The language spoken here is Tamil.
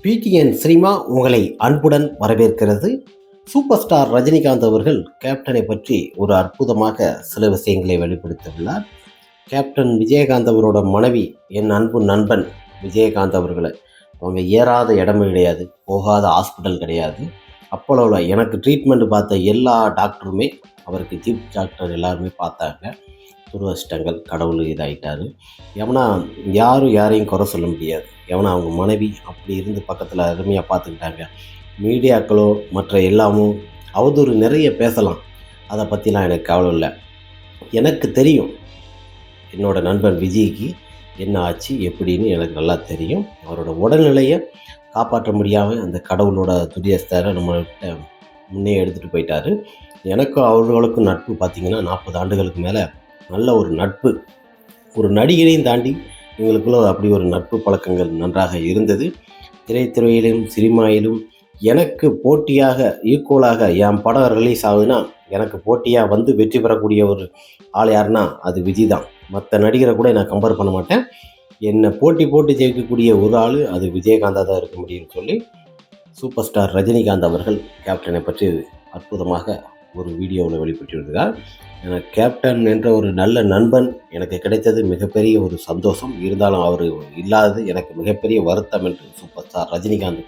பிடிஎன் சினிமா உங்களை அன்புடன் வரவேற்கிறது. சூப்பர் ஸ்டார் ரஜினிகாந்த் அவர்கள் கேப்டனை பற்றி ஒரு அற்புதமாக சில விஷயங்களை வெளிப்படுத்தியுள்ளார். கேப்டன் விஜயகாந்த் அவரோட மனைவி, என் அன்பு நண்பன் விஜயகாந்த் அவர்களை அவங்க ஏறாத இடமே கிடையாது, போகாத ஹாஸ்பிட்டல் கிடையாது. அப்போலோவில் எனக்கு ட்ரீட்மெண்ட் பார்த்த எல்லா டாக்டருமே, அவருக்கு சீஃப் டாக்டர் எல்லாருமே பார்த்தாங்க. துரதிர்ஷ்டங்கள், கடவுள் இதாகிட்டார். எவனா யாரும் யாரையும் குறை சொல்ல முடியாது. எவனா அவங்க மனைவி அப்படி இருந்து பக்கத்தில் அருமையாக பார்த்துக்கிட்டாங்க. மீடியாக்களோ மற்ற எல்லாமும் அவதூறு நிறைய பேசலாம், அதை பற்றிலாம் எனக்கு கவலை இல்லை. எனக்கு தெரியும் என்னோடய நண்பன் விஜய்க்கு என்ன ஆச்சு எப்படின்னு எனக்கு நல்லா தெரியும். அவரோட உடல்நிலையை காப்பாற்ற முடியாமல் அந்த கடவுளோட துரியஸ்தரை நம்மள்கிட்ட முன்னே எடுத்துகிட்டு போயிட்டார். எனக்கும் அவர்களுக்கும் நட்பு பார்த்திங்கன்னா 40 ஆண்டுகளுக்கு மேலே நல்ல ஒரு நட்பு. ஒரு நடிகரையும் தாண்டி எங்களுக்குள்ள அப்படி ஒரு நட்பு பழக்கங்கள் நன்றாக இருந்தது. திரைத்துறையிலும் சினிமாயிலும் எனக்கு போட்டியாக, ஈக்குவலாக என் படம் ரிலீஸ் ஆகுதுன்னா எனக்கு போட்டியாக வந்து வெற்றி பெறக்கூடிய ஒரு ஆள் யாருன்னா அது விஜய் தான். மற்ற நடிகரை கூட நான் கம்பேர் பண்ண மாட்டேன். என்னை போட்டு ஜெயிக்கக்கூடிய ஒரு ஆள் அது விஜயகாந்தாக தான் இருக்க முடியும்னு சொல்லி சூப்பர் ஸ்டார் ரஜினிகாந்த் அவர்கள் கேப்டனை பற்றி அற்புதமாக ஒரு வீடியோவில் வெளிப்பட்டிருக்கிறார். எனக்கு கேப்டன் என்ற ஒரு நல்ல நண்பன் எனக்கு கிடைத்தது மிகப்பெரிய ஒரு சந்தோஷம். இருந்தாலும் அவர் இல்லாதது எனக்கு மிகப்பெரிய வருத்தம் என்று சூப்பர் ஸ்டார் ரஜினிகாந்த்